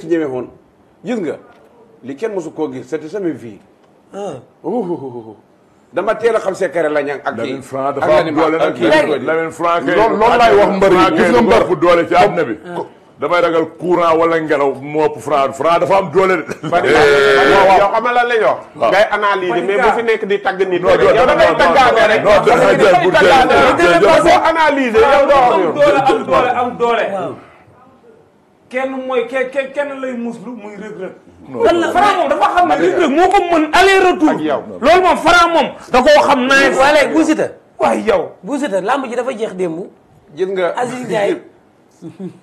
ci ñëwee woon gis nga li kenn mosu koo gis c'était jamais vu. dama teel a xam secret la ñang ak kii. Lamine Franc dafa am doole nag Lamine Franc kay loolu laay wax mbër yi gis nga mbër fu doole ci àdduna bi. damay ragal courant wala ngelaw moo ëpp Franc dafa am doole de. waaw yow xam nga lan la ñu wax. ngay analyser mais bu fi nekk di tagg nit rek. yow da ngay taggaane rek. non dafay jël bu boo analyser yow doo xam am doole kenn mooy kenn lay muslu muy rëg-rëg. Franc moom dafa xam ne rëg-rëg moo ko mën aller retour. loolu moom Franc moom da koo xam naa. waaye léegi Bou Siteu. waaye yow. Bou Siteu lamb ji dafa jeex démb. gis nga Aziz Ndiaye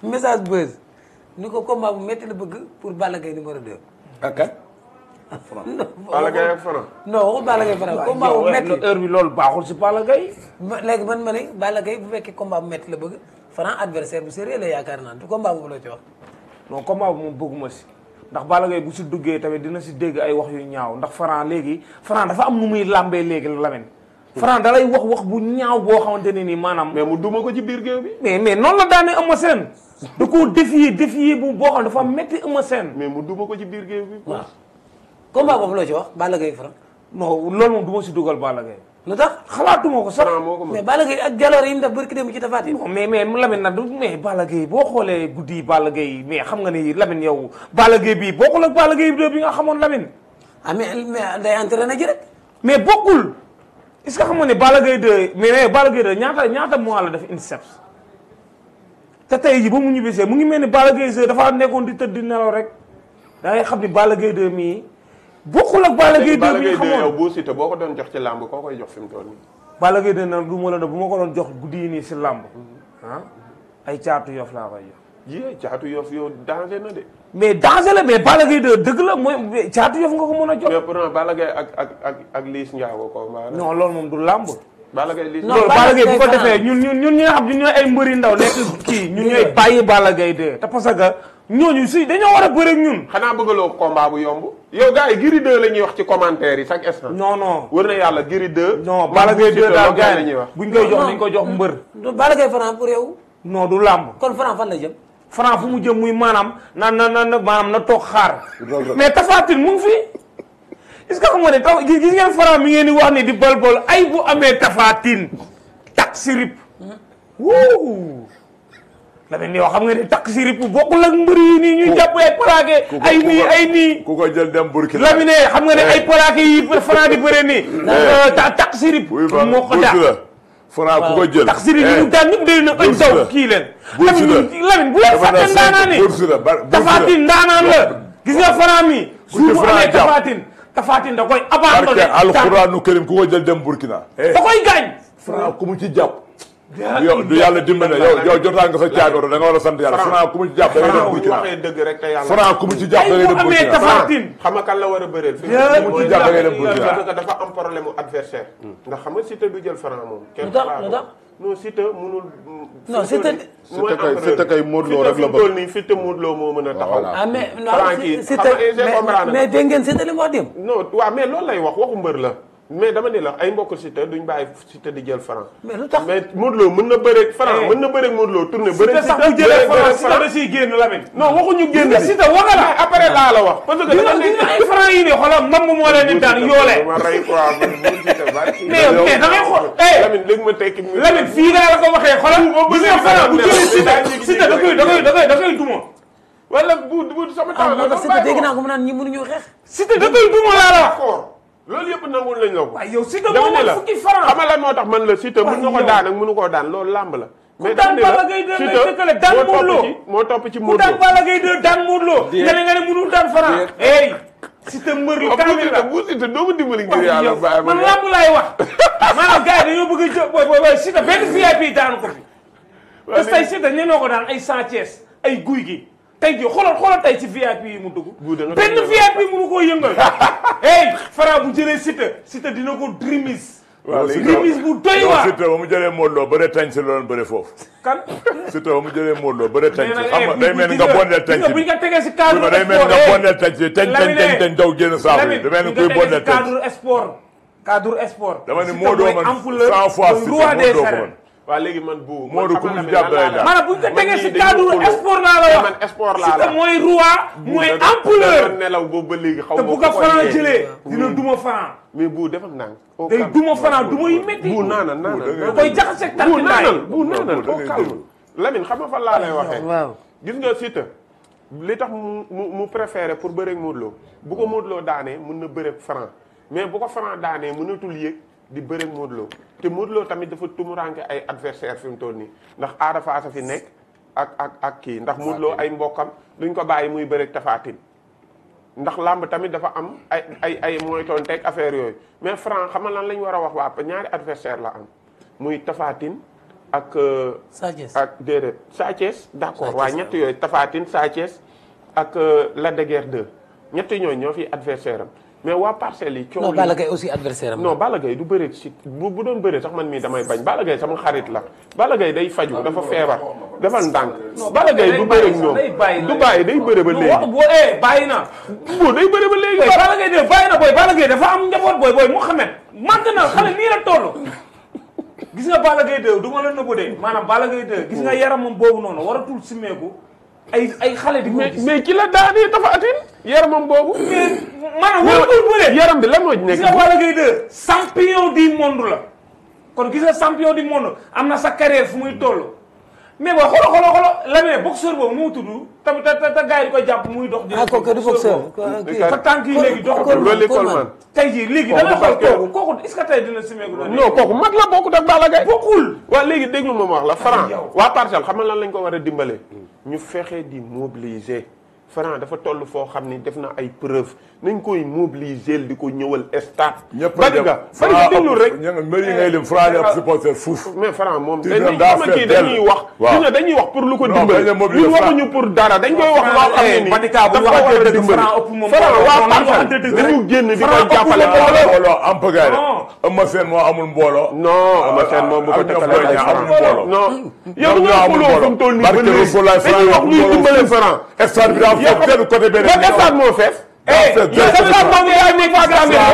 message buzz ni ko combat bu métti la bëgg pour Balla Gaye numéro 2. ak kan. Balla Gaye ak Franc. non waxul Balla Gaye Franc combat bu métti. heure bi loolu baaxul si Balla Gaye. léegi man ma ne Balla Gaye bu fekkee combat bu métti la bëgg Franc adversaire bu sérieux la yaakaar naa du combat boobu la ci wax. non combat bu moom bëgguma si ndax Balla Gaye bu si duggee tamit dina si dégg ay wax yu ñaaw ndax Franc dafa am nu muy làmbee léegi Lamine. Franc da lay wax bu ñaaw boo xamante ne nii maanaam. mais mu duma ko ci biir géew bi. mais noonu la daanee Eumeu Sène da koo défier bu boo xam dafa metti Eumeu Sène. mais mu duma ko ci biir géew bi. waaw combat boobu loo ci wax Balla Gaye Franc. non loolu moom du ma si dugal Balla Gaye. lu tax xalaatuma ko sax. mais Balla Gaye ak jaloor yi mu def barki dem ci Tapha Tine. mais Lamine nag mais Balla Gaye boo xoolee guddi yi Balla Gaye mais xam nga ni Lamine yow Balla Gaye bii bokkul ak Balla Gaye bi nga xamoon Lamine. ah mais day entraîné ji rek. mais bokkul est-ce que xam nga ne Balla Gaye 2 mais Balla Gaye 2 ñaata mois la def INSEPS te tey ji ba mu ñibbisee mu ngi mel ni Balla Gaye 2 dafa nekkoon di tëdd di nelaw rek da ngay xam ni Balla Gaye 2 mii bokkul ak Balla Gaye 2 bi nga xamoon yow Bou Siteu boo ko doon jox ci làmb koo koy jox fi mu toll nii. Balla Gaye 2 nag du ma la bu ma ko doon jox guddi yi nii si làmb ay caatu yof laa koy jox. yii caatu yof yow danger na de. mais danger la mais Balla Gaye 2 dëgg la mooy caatu yof nga ko mën a jox. mais pourtant Balla Gaye ak Liss Ndiago ko mbaa. non loolu moom du làmb. Balla Gaye Liss loolu Balla Gaye bu ko defee ñun ñi nga xam ñun ñooy ay mbëri ndaw nekk kii ñun ñooy bàyyi Balla Gaye 2 te parce que ñooñu si dañoo war a bëre ak ñun. xanaa bëggaloo combat bu yomb. yow gars yi Gris 2 la ñuy wax ci commentaire yi chaque instant. non. wër na yàlla Gris 2. non Balla Gaye 2 daal gars la yi ñuy wax. buñ koy jox dañ koy jox mbër. Balla Gaye Franc pour yow. non du làmb. kon Franc fan la jëm. Franc fu mu jëm muy maanaam maanaam na toog xaar. mais Tapha Tine mu ngi fi. est-ce que xam nga ne taw gis ngeen Franc mi ngeen di wax ni di bol ay bu amee Tapha Tine tak sirip. wuu. Lamine yow xam nga ne takk sirip bokkul ak mbër yi nii ñuy jàpp ay plaqué. ay nii ku ko jël dem Burkina. Lamine xam nga ne ay plaqué yi Franc di bëre nii. takk sirip. moo ko daan. Franc ku ko jël tax siri ñu daan ñëpp day na ëñ daw kii leen. Lamine bu leen fàtte ndaanaan ni Tapha Tine ndaanaan la gis nga Franc mi su mu amee Tapha Tine da koy abandonné alxuraanu karim ku ko jël dem Burkina da koy gaañ. Franc ku mu ci jàpp yow du yàlla dimbali yow jotaan nga sa caabi da nga war a sant yàlla Franc ku mu ci jàpp da ngay dem Burkina waxee dëgg rek te yàlla Franc ku mu ci jàpp da ngay dem ay bu amee Burkina Tapha Tine xam nga kan la war a bëreel fi ku mu ci jàpp da ngay dem Burkina parce que dafa am problème mu adversaire nga xam nga Siteu du jël Franc moom lu tax non Siteu mënul non Siteu kay Modou Lo rek la bëgg nii Siteu Modou Lo moo mën a taxaw ah mais non mais dégg ngeen Siteu li mu wax dem non waaw mais loolu lay wax waxu mbër la mais dama ni la ay mbokk Siteu duñ bàyyi Siteu di jël Franc mais lu tax mais Modou Lo mën na bëre Franc mën na bëre Modou Lo tourné bëre sax bu jëlee Franc Siteu da siy génn Lamine. non waxuñu génn si Siteu waga la après laa la wax parce que dina ay Franc yi nii xoolal mam moo leen di daan yoole ma rey quoi mais da ngay xool Lamine léegi ma tekki Lamine fii laa la ko waxee xoolal gis nga Franc bu jëlee Siteu da koy duma wala bu sama taw moo tax Siteu dégg naa ko mu naan ñi mënuñu xeex Siteu da koy duma laa la wax loolu yëpp nangul lañ la ko waaye yow Siteu moo mën fukki Franc xam nga lan moo tax man la Siteu mën nga ko daan ak mënu koo daan loolu làmb la mais daan Balla Gaye 2 ngay tëkkale daan Modou Lo moo topp ci ku Modou Lo daan Balla Gaye 2 daan Modou Lo nga ne mënul daan Franc ey Siteu mbër lu kaamil la bu Siteu doo ma dimbali ngir yàlla bàyyi man lamb laay wax maanaam gars yi dañoo bëgg a jë booy Siteu benn VIP daanu ko fi parce que tey Siteu ñenoo ko daan ay Sa Thiès ay guy gi tey jii xoolal tey ci VIP yi mu dugg benn VIP mënu koo yëngal hey Franc bu jëlee Siteu dina ko drimis drimis bu doy waar Siteu ba mu jëlee Modou Lo bëre tañ si loolu bëre foofu kan Siteu ba mu jëlee Modou Lo bëre tañ si xam nga day mel ni nga bondeel tañ si buñ ko tegee si cadre day mel ni nga bondeel tañ si tañ daw génn saabu yi da mel ni kuy bondeel tañ cadre sport dama ni Modou man 100 fois Siteu Modou ko man waa léegi man bu Modou ku mu jàpp day daal. maanaam bu ñu ko tegee si cadre sport laa la wax. man sport laa la Siteu mooy roi mooy ampleur. nelaw boobu ba léegi xaw te ma bu ko Franc jëlee dina duma Franc. mais bu defam nang day duma Franc duma yu métti. bu naanal da koy jaxaseeg tarkindaay. bu naanal au calme Lamine xam nga fan laa lay waxee. waaw gis nga Siteu li tax mu préféré pour bëreeg Modou Lo bu ko Modou Lo daanee mën na bëreeg Franc mais bu ko Franc daanee mënatul yéeg di bëreeg Modou Lo te Modou Lo tamit dafa tumuranke ay adversaire fi mu toll nii ndax Ada Fass fi nekk ak kii ndax Modou Lo ay mbokkam duñ ko bàyyi muy bëreeg Tapha Tine ndax làmb tamit dafa am ay moytoon teg affaire yooyu mais Franc xam nga lan la ñu war a wax waa ñaari adversaire la am muy Tapha Tine ak Sa Thiès ak déedéet Sa Thiès d'accord waaye ñett yooyu Tapha Tine Sa Thiès ak Lac de Guiers 2 ñett ñooñu ñoo fi adversaire am mais waa Parcelles yi coow non Balla Gaye aussi adversaire am non Balla Gaye du bëre si bu doon bëre sax man mii damay bañ Balla Gaye sama xarit la Balla Gaye day faju dafa feebar dafa ndànk Balla Gaye du bëre ñoom du bàyyi day bëre ba léegi boo bàyyi na. bu day bëre ba léegi Balla Gaye de bàyyi na booy Balla Gaye dafa am njaboot booy Mouhamed màgg na xale nii la toll. gis nga Balla Gaye 2 du ma la nëbbu de maanaam Balla Gaye 2 gis nga yaramam boobu noonu waratul simmeeku ay xale di ko gis. mais ki la daanee Tapha Tine yaramam boobu maanaam waratul bëre. yaram bi lan moo ci nekk gis nga Balla Gaye 2 champion du monde la kon gis nga champion du monde am na sa carrière fu muy toll mais boo xolo la ne boxeur boobu mu tudd tamit te gars yi di ko jàpp muy dox. ah kooku du boxeur sa tànk yi léegi doxatul loolu Coleman tey jii léegi da ngay xool kooku est-ce que tey dina simeeku noonu. non kooku mag la bokkut ak Balla Gaye bokkul. waaw léegi déglu ma wax la Franc waa Parcelles xam nga lan lañ ko war a dimbale ñu fexe di mobiliser Franc dafa toll foo xam ni def na ay preuve nañ koy mobiliser di ko ñëwal stade. ñëpp a bari nga déglu rek mbër yi ngay lim Franc ak supporter fuuf. mais Franc moom dañuy wax dina dañuy wax pour lu ko dimbale ñun waxuñu pour dara dañ koy wax loo xam ne nii dafa ko war a dimbale Franc waa Parcelles dañu génn di koy jàppale mbooloo am pagaay Eumeu Sène moo amul mbooloo. non Eumeu Sène moom bu ko tegalee ay amul mbooloo. non yow ñoo xuloo fu mu toll nii ba léegi dañuy wax ñuy dimbale Franc stade bi daa fees benn côté benn. ban stade moo fees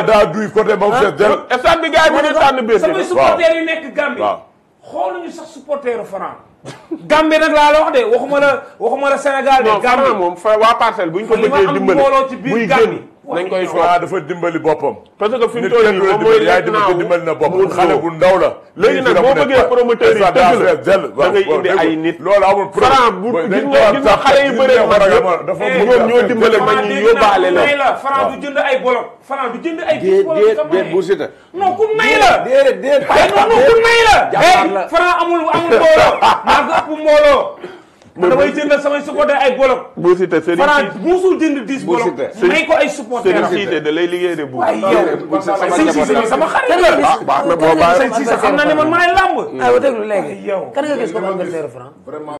daa duy côté ba mu fees del. stade bi gars yi mën a tànn bés. samay supporters yu nekk Gambie. xooluñu sax supporteru Franc. Gambie nag laa la wax de waxuma la Sénégal de. Gambie moom waa Parcelles buñ ko bëggee dimbali muy génn nañ koy Franc dafa dimbali boppam. parce que fi mu toll nii moom mooy yaay dimbali na boppam xale bu ndaw la. léegi nag boo bëggee promoteur yi dëgg la da ngay indi ay nit. loolu amul Franc bu gis nga xale yu bëree mag yëpp ñoom ñoo dimbale ma ñu yóbbaale la. Franc du jënd ay bolok Franc du jënd ay. déet bu Siteu. non ku may la. déet non ku may la. Franc amul mbooloo maa ngi ëpp mbooloo. damay jëndal samay supporter ay bolok. bu Siteu Serigne Franc musul jënd 10 bolok. may ko ay supporter am. Serigne Cissé da lay liggéey de bu. ay yow sama xarit la. baax na boo baax Serigne Cissé xam na ne man maay lamb. aywa déglu léegi kan nga gis comme adversaire Franc.